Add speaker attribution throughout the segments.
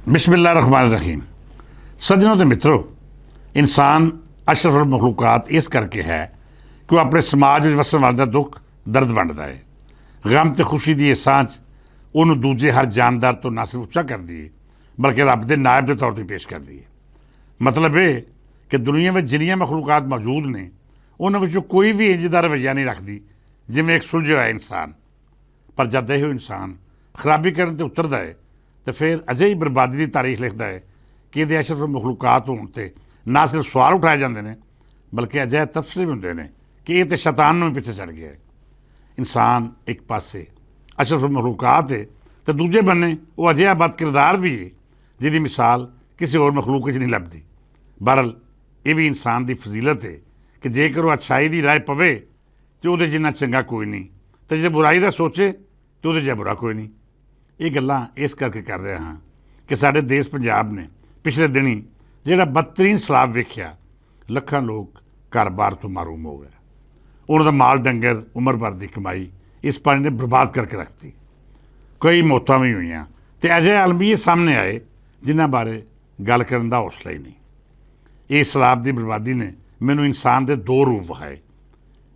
Speaker 1: बिस्मिल्लाहिर्रहमानिर्रहीम। सज्जनों तो मित्रों, इंसान अशरफुल मखलूकात इस करके है कि वह अपने समाज में वसन वाले का दुख दर्द वंडदा है। गम तो खुशी की ये सांझ उन्होंने दूजे हर जानदार तो ना सिर्फ उच्चा कर दी बल्कि रब के नायब के तौर पर पेश कर दी है। मतलब ये कि दुनिया में जिन्नियां मखलूकात मौजूद ने उन्होंने कोई भी इंजदा रवैया नहीं रखती जिमें एक सुलझा है इंसान। पर जब यह इंसान खराबी करने तो उतरता है तो फिर अजे ही बर्बादी की तारीख लिखता है कि ये अशरफ मखलूकात होने ना सिर्फ सवाल उठाए जाते हैं बल्कि अजे तबसरे भी होंगे ने कि ये तो शैतान में पिछे चढ़ गया है। इंसान एक पासे अशरफ मखलूकात है तो दूजे बन्ने वो अजिहा बद किरदार भी है जिसकी मिसाल किसी और मखलूक नहीं लभदी। बहरल ये भी इंसान की फजीलत है कि जेकर वो अच्छाई की राह पवे तो वो जिन्ना चंगा कोई नहीं, तो जो बुराई का सोचे तो वो जिहा बुरा कोई नहीं। ये गल्लां इस करके कर रहा हाँ कि साडे देश पंजाब ने पिछले दिनी जिहड़ा बदतरीन सैलाब वेख्या, लखां लोग घर बार तो मारूम हो गए। उन्होंने माल डंगर उम्र भर की कमाई इस पानी ने बर्बाद करके रखती। कई मौतां भी हुई तो अजे आलम भी ये सामने आए जिन्हां बारे गल करन दा हौसला ही नहीं। इस सैलाब की बर्बादी ने मैनू इंसान के दो रूप विखाए।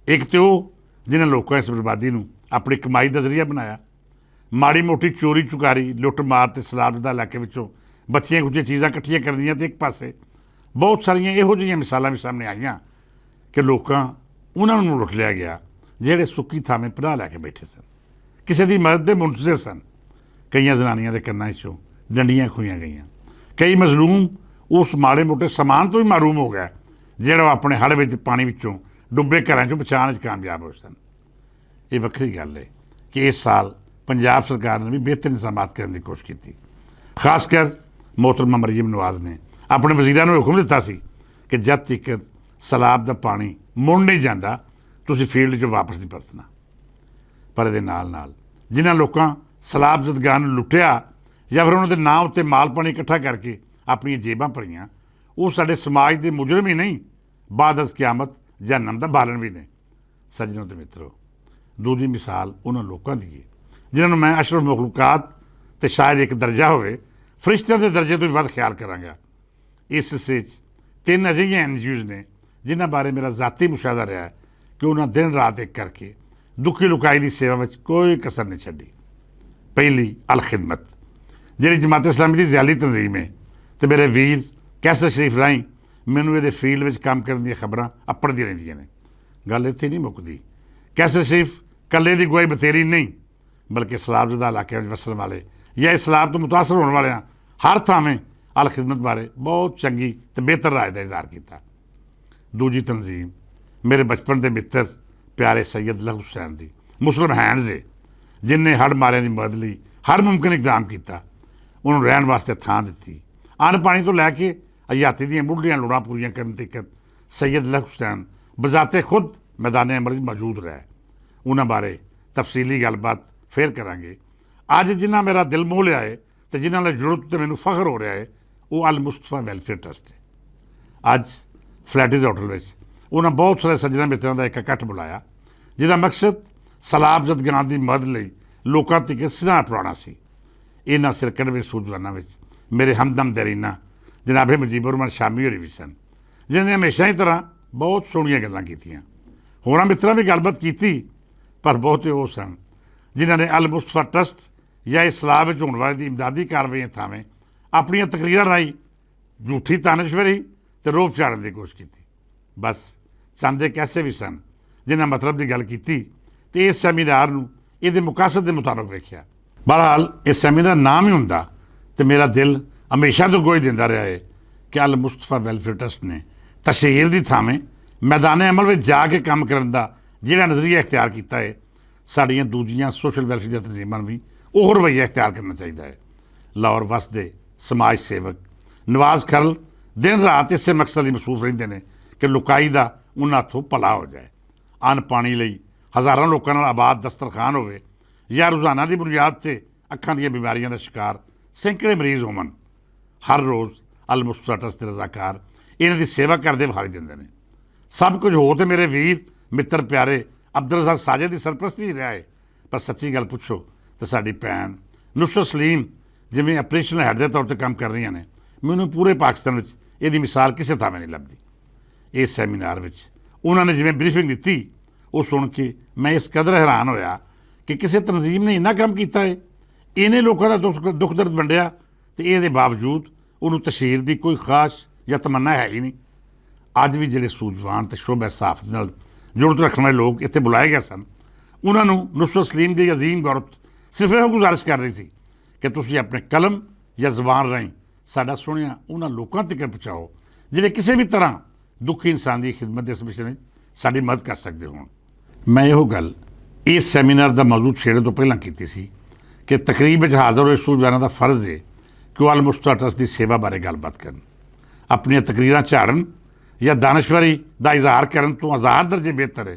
Speaker 1: एक तो जिन्हें लोगों इस बर्बादी नूं अपनी कमाई का जरिया बनाया। माड़ी मोटी चोरी चुकारी लुट मार तो सैलाबजदा इलाके विचों बचियां कुछ चीज़ां इकट्ठियां करनियां तो एक पासे बहुत सारिया इहो जिहियां मिसालां भी सामने आईयां कि लोकां उन्हां नूं लुट लिया गया जिहड़े सुक्की थावें पनाह लैके बैठे सन, किसी की मदद के मुंतज़र सन। कई जनानियां दे कन्नां चों डंडियां खोईयां गईयां। कई मजलूम उस माड़े मोटे समान तो भी मारूम हो गया जिहड़ा अपने हड़ विच पानी विचों डुब्बे घरां चों बचाउण कामयाब होए सन। ये वक्री गल है कि इस साल पंजाब सरकार ने भी बेहतर इंतजामात करने की कोशिश की। खासकर मोहतरमा मरीम नवाज़ ने अपने वजीरां नूं हुक्म दिता सी कि जद तक सैलाब का पानी मुड़ नहीं जाता तुसीं फील्ड 'चों वापस नहीं परतना। पर इहदे नाल नाल जिन्हां लोकां सैलाब जदगाह नूं लुटिया या फिर उन्होंने नाम उत्ते माल पानी इकट्ठा करके अपनी जेबां भरियां, वो साडे समाज के मुजरम ही नहीं बाद अज क्यामत जहन्नम का बालन भी ने। सज्जनों ते मित्रों, दूजी मिसाल उन्होंने लोगों की है जिन्होंने मैं अशरफ मखलूकात तो शायद एक दर्जा होवे फरिश्तियां के दर्जे तो भी वध ख्याल करांगा। इस हिस्से 3 अजिहियां NGOs ने जिन्हां बारे मेरा जाती मुशाहदा रहा है कि उन्होंने दिन रात एक करके दुखी लुकाई की सेवा में कोई कसर नहीं छड्डी। पहली अल खिदमत जिहड़ी जमात इस्लामी की ज़ियाली तंजीम है तो मेरे वीर कैसर शरीफ राही मैनू ये फील्ड में काम करने दी खबरां अपड़दी रहिंदियां ने। गल इत्थे नहीं मुकदी। कैसर शरीफ कल्ले की गवाही बतेरी नहीं बल्कि सैलाबजदा इलाके में वसन वाले या इस सैलाब तो मुतासर होने वाले हर थावें अल खिदमत बारे बहुत चंगी तो बेहतर राय का इजहार किया। दूजी तंजीम मेरे बचपन के मित्र प्यारे सैयद लहू हुसैन की मुस्लिम हैंड्स है जिन्हें हड़ मारिया की मदद लई हर मुमकिन इकदाम किया। उन्होंने रहन वास्ते थां दी, अन्न पानी तो लैके हयाती दी मुढ़लियां लोड़ां पूरियां करने तक सैयद लहू हुसैन बजाते खुद मैदान अमल मौजूद रहे। उन्होंने बारे तफसीली गलबात फिर करांगे। अज जिन्ना मेरा दिल मोह लिया है तो जिन्हों ने जरूरत तो मैनू फख्र हो रहा है वो अल मुस्तफा वैलफेयर ट्रस्ट है। अज फ्लैटिज होटल में उन्होंने बहुत सारे सज्जन मित्रों का एक इकट्ठ बुलाया जिसका मकसद सैलाब जदगाह की मदद लई लोकां तक सिराह पड़ाना सी। इन्हां सिरकड़वे सूझवानां विच मेरे हमदम दरीना जनाबे मुजीबर रहमान शामी होरी भी सन जिन्हें हमेशा ही तरह बहुत सोहणियां गल्लां कीतियां। होरां मित्रां भी गलबात की पर बहुते वो सन जिन्होंने अल मुस्तफा ट्रस्ट या इस सैलाब में होने वाली इमदादी कार्रवाई थावें अपन तकरीरां राही झूठी तानशवरी तो रोब झाड़न की कोशिश की। बस चाहते कैसे भी सन जिन्हें मतलब की गल की तो इस सैमीनार नूं इहदे मुकासद के मुताबिक वेख्या। बहरहाल इस सैमीनार नाम ही हुंदा तो मेरा दिल हमेशा तो गोई दिंदा रहा है कि अल मुस्तफा वैलफेयर ट्रस्ट ने तशहीर की थावें मैदान अमल में जाके काम करने का जिहड़ा नज़रिया इख्तियार किया है, साड़ियाँ दूजियां सोशल वैलफेयर तंजीमां भी वो रवैया इख्तियार करना चाहिए है। लाहौर वसदे समाज सेवक नवाज खरल दिन रात इस मकसद लिए मसरूफ रहिंदे ने कि लुकाई का उन्हां हथों भला हो जाए। अन्न पानी लई हज़ारों लोगों नाल आबाद दस्तरखान होवे या रोज़ाना की बुनियाद से अखां दी बीमारियां का शिकार सैकड़े मरीज़ होवन। हर रोज़ अल मुस्तफा ट्रस्ट के रजाकार इन्हां दी सेवा करते विखाई दिंदे ने। सब कुछ हो तो मेरे वीर मित्र प्यारे अब्दुल रज़ाक साजिद की सरपरस्ती रहा है, पर सच्ची गल पुछो तो साडी भैन नुसरत सलीम ਜਿਵੇਂ ਆਪਰੇਸ਼ਨਲ ਹੈਡ ਦੇ ਤੌਰ 'ਤੇ ਕੰਮ ਕਰ ਰਹੀਆਂ ਨੇ, ਮੈਨੂੰ ਪੂਰੇ ਪਾਕਿਸਤਾਨ ਵਿੱਚ ਇਹਦੀ ਮਿਸਾਲ ਕਿਸੇ ਥਾਵੇਂ ਨਹੀਂ ਲੱਭਦੀ। ਇਸ ਸੈਮੀਨਾਰ ਵਿੱਚ ਉਹਨਾਂ ਨੇ ਜਿਵੇਂ ਬਰੀਫਿੰਗ ਦਿੱਤੀ, ਉਹ ਸੁਣ ਕੇ ਮੈਂ ਇਸ ਕਦਰ ਹੈਰਾਨ ਹੋਇਆ ਕਿ ਕਿਸੇ ਤਨਜ਼ੀਮ ਨੇ ਇੰਨਾ ਕੰਮ ਕੀਤਾ ਹੈ, ਇਹਨੇ ਲੋਕਾਂ ਦਾ ਦੁੱਖ ਦਰਦ ਵੰਡਿਆ, ਅਤੇ ਇਹਦੇ ਬਾਵਜੂਦ ਉਹਨੂੰ ਤਸ਼ਹੀਰ ਦੀ ਕੋਈ ਖਾਸ ਜਾਂ ਤਮੰਨਾ ਹੈ ਹੀ ਨਹੀਂ। ਅੱਜ ਵੀ ਜਿਹੜੇ ਸੂਝਵਾਨ ਅਤੇ ਸ਼ੋਭਾ ਸਾਫਤ ਨਾਲ ਜੁੜਤ ਰੱਖਣ ਵਾਲੇ ਲੋਕ ਇੱਥੇ ਬੁਲਾਏ ਗਏ ਸਨ, ਉਹਨਾਂ ਨੂੰ ਨੁਸਰਤ ਸਲੀਮ ਦੀ ਅਜ਼ੀਮ ਗੌਰਤ ਸਿਰਫ ਇਹੋ ਗੁਜ਼ਾਰਿਸ਼ ਕਰ ਰਹੀ ਸੀ ਕਿ ਤੁਸੀਂ ਆਪਣੇ ਕਲਮ ਜਾਂ ਜ਼ਬਾਨ ਰਾਹੀਂ ਸਾਡਾ ਸੁਣਿਆ ਉਹਨਾਂ ਲੋਕਾਂ ਤੱਕ ਪਹੁੰਚਾਓ ਜਿਹੜੇ ਕਿਸੇ ਵੀ ਤਰ੍ਹਾਂ ਦੁਖੀ ਇਨਸਾਨ ਦੀ ਖਿਦਮਤ ਦੇ ਇਸ ਮਿਸ਼ਨ ਵਿੱਚ ਸਾਡੀ ਮਦਦ ਕਰ ਸਕਦੇ ਹੋਣ। ਮੈਂ ਇਹੋ ਗੱਲ ਇਸ ਸੈਮੀਨਾਰ ਦਾ ਮੌਜੂਦ ਛੇੜਨ ਤੋਂ ਪਹਿਲਾਂ ਕੀਤੀ ਸੀ ਕਿ ਤਕਰੀਬ ਵਿੱਚ ਹਾਜ਼ਰ ਹੋਏ ਸੂਝਵਾਨਾਂ ਦਾ ਫਰਜ਼ ਹੈ ਕਿ ਉਹ ਅਲ-ਮੁਸਤਫਾ ਟਰੱਸਟ ਦੀ ਸੇਵਾ ਬਾਰੇ ਗੱਲਬਾਤ ਕਰਨ, ਆਪਣੀਆਂ ਤਕਰੀਰਾਂ ਝਾੜਨ ਜਾਂ ਦਾਨਸ਼ਵਰੀ ਦਾ ਇਜ਼ਹਾਰ ਕਰਨ ਤੋਂ ਹਜ਼ਾਰ ਦਰਜੇ ਬਿਹਤਰ ਹੈ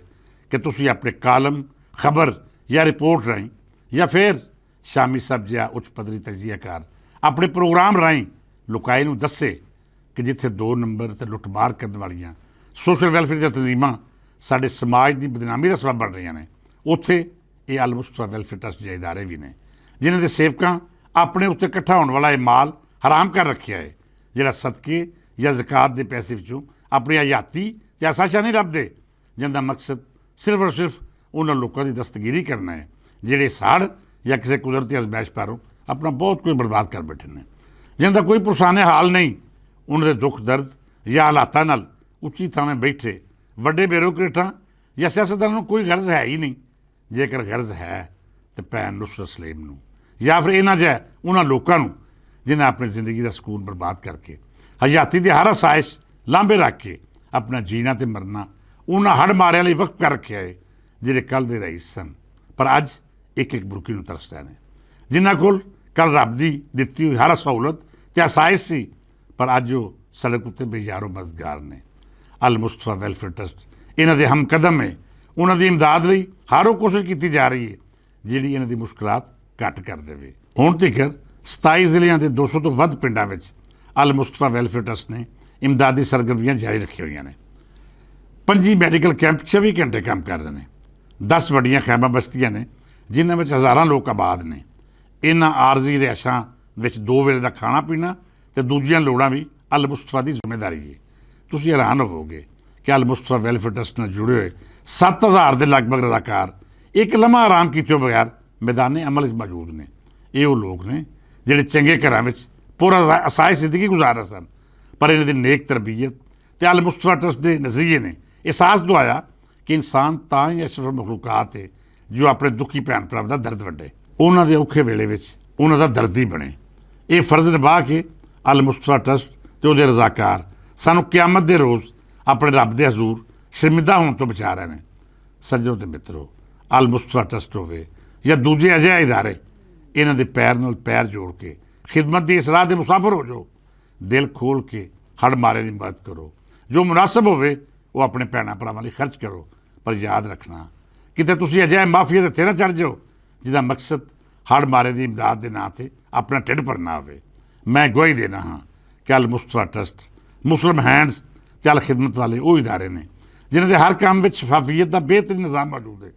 Speaker 1: ਕਿ ਤੁਸੀਂ ਆਪਣੇ ਕਾਲਮ, ਖਬਰ ਜਾਂ ਰਿਪੋਰਟ ਰਾਹੀਂ ਜਾਂ ਫਿਰ ਸ਼ਾਮੀ ਸਾਹਿਬ ਜਿਹਾ ਉੱਚ ਪੱਧਰੀ ਤਜਜ਼ੀਆਕਾਰ ਆਪਣੇ ਪ੍ਰੋਗਰਾਮ ਰਾਹੀਂ ਲੁਕਾਏ ਨੂੰ ਦੱਸੇ ਕਿ ਜਿੱਥੇ 2 ਨੰਬਰ ਤੇ ਲੁੱਟਮਾਰ ਕਰਨ ਵਾਲੀਆਂ ਸੋਸ਼ਲ ਵੈਲਫੇਅਰ ਦੀਆਂ ਤਨਜ਼ੀਮਾਂ ਸਾਡੇ ਸਮਾਜ ਦੀ ਬਦਨਾਮੀ ਦਾ ਸਬਬ ਬਣ ਰਹੀਆਂ ਨੇ, ਉੱਥੇ ਇਹ ਅਲ-ਮੁਸਤਫਾ ਵੈਲਫੇਅਰ ਟਰੱਸਟ ਜਿਹੇ ਇਦਾਰੇ ਵੀ ਨੇ ਜਿਨ੍ਹਾਂ ਦੇ ਸੇਵਕਾਂ ਆਪਣੇ ਉੱਤੇ ਇਕੱਠਾ ਹੋਣ ਵਾਲਾ ਇਹ ਮਾਲ ਹਰਾਮ ਕਰ ਰੱਖਿਆ ਹੈ, ਜਿਹੜਾ ਸਦਕੇ ਜਾਂ ਜ਼ਕਾਤ ਦੇ ਪੈਸੇ ਵਿੱਚੋਂ ਆਪਣੀ ਹਯਾਤੀ ਅਤੇ ਆਸਾਇਸ਼ਾਂ ਨਹੀਂ ਲੱਭਦੇ, ਜਿਹਦਾ ਮਕਸਦ ਸਿਰਫ ਔਰ ਸਿਰਫ ਉਹਨਾਂ ਲੋਕਾਂ ਦੀ ਦਸਤਗੀਰੀ ਕਰਨਾ ਹੈ ਜਿਹੜੇ ਸਾੜ ਜਾਂ ਕਿਸੇ ਕੁਦਰਤੀ ਅਜ਼ਮਾਇਸ਼ ਪਾਰੋਂ ਆਪਣਾ ਬਹੁਤ ਕੁਝ ਬਰਬਾਦ ਕਰ ਬੈਠੇ ਨੇ, ਜਿਹਦਾ ਕੋਈ ਪੁਰਸਾਨੇ ਹਾਲ ਨਹੀਂ। ਉਹਨਾਂ ਦੇ ਦੁੱਖ ਦਰਦ ਜਾਂ ਹਾਲਾਤਾਂ ਨਾਲ ਉੱਚੀ ਥਾਵੇਂ ਬੈਠੇ ਵੱਡੇ ਬਿਊਰੋਕਰੇਟਾਂ ਜਾਂ ਸਿਆਸਤਦਾਨਾਂ ਨੂੰ ਕੋਈ ਗਰਜ਼ ਹੈ ਹੀ ਨਹੀਂ। ਜੇਕਰ ਗਰਜ਼ ਹੈ ਤਾਂ ਭੈਣ ਨੁਸਰਤ ਸਲੀਮ ਨੂੰ ਜਾਂ ਫਿਰ ਇਹਨਾਂ ਜਿਹਾ ਉਹਨਾਂ ਲੋਕਾਂ ਨੂੰ ਜਿਨ੍ਹਾਂ ਆਪਣੀ ਜ਼ਿੰਦਗੀ ਦਾ ਸਕੂਨ ਬਰਬਾਦ ਕਰਕੇ ਹਯਾਤੀ ਦੇ ਹਰ ਆਸਾਇਸ਼ ਲਾਂਭੇ ਰੱਖ ਕੇ ਆਪਣਾ ਜੀਣਾ ਅਤੇ ਮਰਨਾ ਉਹਨਾਂ ਹੜ ਮਾਰਿਆਂ ਲਈ ਵਕਫ ਕਰ ਰੱਖਿਆ ਹੈ, ਜਿਹੜੇ ਕੱਲ੍ਹ ਦੇ ਰਈਸ ਸਨ ਪਰ ਅੱਜ ਇੱਕ ਇੱਕ ਬੁਰਕੀ ਨੂੰ ਤਰਸਦੇ ਨੇ, ਜਿਨ੍ਹਾਂ ਕੋਲ ਕੱਲ੍ਹ ਰੱਬ ਦੀ ਦਿੱਤੀ ਹੋਈ ਹਰ ਸਹੂਲਤ ਅਤੇ ਆਸਾਇਸ਼ ਸੀ ਪਰ ਅੱਜ ਉਹ ਸੜਕ ਉੱਤੇ ਬੇਯਾਰੋ ਮਦਦਗਾਰ ਨੇ। ਅਲ-ਮੁਸਤਫਾ ਵੈਲਫੇਅਰ ਟਰੱਸਟ ਇਹਨਾਂ ਦੇ ਹਮਕਦਮ ਹੈ, ਉਹਨਾਂ ਦੀ ਇਮਦਾਦ ਲਈ ਹਰ ਉਹ ਕੋਸ਼ਿਸ਼ ਕੀਤੀ ਜਾ ਰਹੀ ਹੈ ਜਿਹੜੀ ਇਹਨਾਂ ਦੀ ਮੁਸ਼ਕਲਾਤ ਘੱਟ ਕਰ ਦੇਵੇ। ਹੁਣ ਤੱਕ 27 ਜ਼ਿਲ੍ਹਿਆਂ ਦੇ 200 ਤੋਂ ਵੱਧ ਪਿੰਡਾਂ ਵਿੱਚ ਅਲ-ਮੁਸਤਫਾ ਵੈਲਫੇਅਰ ਟਰੱਸਟ ਨੇ ਇਮਦਾਦੀ ਸਰਗਰਮੀਆਂ ਜਾਰੀ ਰੱਖੀਆਂ ਹੋਈਆਂ ਨੇ। 5 ਮੈਡੀਕਲ ਕੈਂਪ 24 ਘੰਟੇ ਕੰਮ ਕਰ ਰਹੇ ਨੇ। 10 ਵੱਡੀਆਂ ਖੈਮਾ ਬਸਤੀਆਂ ਨੇ ਜਿਨ੍ਹਾਂ ਵਿੱਚ ਹਜ਼ਾਰਾਂ ਲੋਕ ਆਬਾਦ ਨੇ। ਇਹਨਾਂ ਆਰਜ਼ੀ ਰਿਹਾਇਸ਼ਾਂ ਵਿੱਚ 2 ਵੇਲੇ ਦਾ ਖਾਣਾ ਪੀਣਾ ਅਤੇ ਦੂਜੀਆਂ ਲੋੜਾਂ ਵੀ ਅਲ-ਮੁਸਤਫਾ ਦੀ ਜ਼ਿੰਮੇਦਾਰੀ ਹੈ। ਤੁਸੀਂ ਹੈਰਾਨ ਹੋਵੋਗੇ ਕਿ ਅਲ-ਮੁਸਤਫਾ ਵੈਲਫੇਅਰ ਟਰੱਸਟ ਨਾਲ ਜੁੜੇ ਹੋਏ 7000 ਦੇ ਲਗਭਗ ਰਜ਼ਾਕਾਰ ਇੱਕ ਲਮ੍ਹਾ ਆਰਾਮ ਕੀਤੇ ਬਗੈਰ ਮੈਦਾਨੇ ਅਮਲ ਵਿੱਚ ਮੌਜੂਦ ਨੇ। ਇਹ ਉਹ ਲੋਕ ਨੇ ਜਿਹੜੇ ਚੰਗੇ ਘਰਾਂ ਵਿੱਚ ਪੂਰਾ ਆਸਾਇਸ਼ ਜ਼ਿੰਦਗੀ ਗੁਜ਼ਾਰ ਰਹੇ ਸਨ, ਪਰ ਇਹਨਾਂ ਦੀ ਨੇਕ ਤਰਬੀਅਤ ਅਤੇ ਅਲ-ਮੁਸਤਫਾ ਟਰੱਸਟ ਦੇ ਨਜ਼ਰੀਏ ਨੇ ਅਹਿਸਾਸ ਦਵਾਇਆ ਕਿ ਇਨਸਾਨ ਤਾਂ ਹੀ ਅਸ਼ਰਫ ਮਖਲੂਕਾਤ ਹੈ ਜੋ ਆਪਣੇ ਦੁਖੀ ਭੈਣ ਭਰਾਵਾਂ ਦਾ ਦਰਦ ਵੰਡੇ, ਉਹਨਾਂ ਦੇ ਔਖੇ ਵੇਲੇ ਵਿੱਚ ਉਹਨਾਂ ਦਾ ਦਰਦੀ ਬਣੇ। ਇਹ ਫਰਜ਼ ਨਿਭਾ ਕੇ ਅਲ-ਮੁਸਤਫਾ ਟਰੱਸਟ ਅਤੇ ਉਹਦੇ ਰਜ਼ਾਕਾਰ ਸਾਨੂੰ ਕਿਆਮਤ ਦੇ ਰੋਜ਼ ਆਪਣੇ ਰੱਬ ਦੇ ਹਜ਼ੂਰ ਸ਼ਰਮਿੰਦਾ ਹੋਣ ਤੋਂ ਬਚਾ ਰਹੇ ਨੇ। ਸੱਜਣੋ ਅਤੇ ਮਿੱਤਰੋ, ਅਲ-ਮੁਸਤਫਾ ਟਰੱਸਟ ਹੋਵੇ ਜਾਂ ਦੂਜੇ ਅਜਿਹੇ ਇਦਾਰੇ, ਇਹਨਾਂ ਦੇ ਪੈਰ ਨਾਲ ਪੈਰ ਜੋੜ ਕੇ ਖਿਦਮਤ ਦੀ ਇਸ ਰਾਹ ਦੇ ਮੁਸਾਫਰ ਹੋ ਜਾਓ। ਦਿਲ ਖੋਲ੍ਹ ਕੇ ਹੜ ਮਾਰੇ ਦੀ ਮਦਦ ਕਰੋ, ਜੋ ਮੁਨਾਸਬ ਹੋਵੇ ਉਹ ਆਪਣੇ ਭੈਣਾਂ ਭਰਾਵਾਂ ਲਈ ਖਰਚ ਕਰੋ, ਪਰ ਯਾਦ ਰੱਖਣਾ ਕਿਤੇ ਤੁਸੀਂ ਅਜਿਹੇ ਮਾਫੀਆ ਦੇ ਹੱਥੇ ਨਾ ਚੜ੍ਹ ਜਾਓ ਜਿਹਦਾ ਮਕਸਦ ਹੜ ਮਾਰੇ ਦੀ ਇਮਦਾਦ ਦੇ ਨਾਂ 'ਤੇ ਆਪਣਾ ਢਿੱਡ ਭਰਨਾ ਹੋਵੇ। ਮੈਂ ਗਵਾਹੀ ਦੇਣਾ ਹਾਂ ਕਿ ਅਲ-ਮੁਸਤਫਾ ਟਰੱਸਟ, ਮੁਸਲਿਮ ਹੈਂਡਸ ਅਤੇ ਅਲ-ਖਿਦਮਤ ਵਾਲੇ ਉਹ ਇਦਾਰੇ ਨੇ ਜਿਨ੍ਹਾਂ ਦੇ ਹਰ ਕੰਮ ਵਿੱਚ ਸ਼ਫਾਫੀਅਤ ਦਾ ਬਿਹਤਰੀਨ ਨਿਜ਼ਾਮ ਮੌਜੂਦ ਹੈ।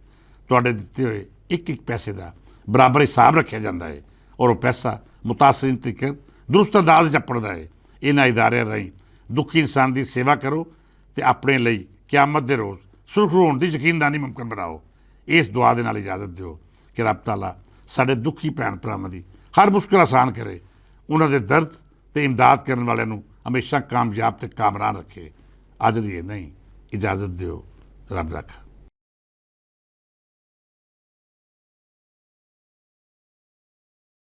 Speaker 1: ਤੁਹਾਡੇ ਦਿੱਤੇ ਹੋਏ ਇੱਕ ਇੱਕ ਪੈਸੇ ਦਾ ਬਰਾਬਰ ਹਿਸਾਬ ਰੱਖਿਆ ਜਾਂਦਾ ਹੈ ਔਰ ਉਹ ਪੈਸਾ ਮੁਤਾਸਰੀਨ ਤੱਕ ਦਰੁਸਤ ਅੰਦਾਜ਼ 'ਚ ਅੱਪੜਦਾ ਹੈ। ਇਹਨਾਂ ਇਦਾਰਿਆਂ ਰਾਹੀਂ ਦੁਖੀ ਇਨਸਾਨ ਦੀ ਸੇਵਾ ਕਰੋ ਅਤੇ ਆਪਣੇ ਲਈ ਕਿਆਮਤ ਦੇ ਰੋਜ਼ ਸੁਰਖਰੂ ਹੋਣ ਦੀ ਯਕੀਨਦਾਨੀ ਮੁਮਕਿਨ ਬਣਾਓ। ਇਸ ਦੁਆ ਦੇ ਨਾਲ ਇਜਾਜ਼ਤ ਦਿਓ ਕਿ ਰੱਬ ਤਾਲਾ ਸਾਡੇ ਦੁਖੀ ਭੈਣ ਭਰਾਵਾਂ ਦੀ ਹਰ ਮੁਸ਼ਕਿਲ ਆਸਾਨ ਕਰੇ, ਉਹਨਾਂ ਦੇ ਦਰਦ ਅਤੇ ਇਮਦਾਦ ਕਰਨ ਵਾਲਿਆਂ ਨੂੰ ਹਮੇਸ਼ਾ ਕਾਮਯਾਬ ਅਤੇ ਕਾਮਰਾਨ ਰੱਖੇ। ਅੱਜ ਲਈ ਇਹ ਨਹੀਂ, ਇਜਾਜ਼ਤ ਦਿਓ। ਰੱਬ ਰੱਖਾ।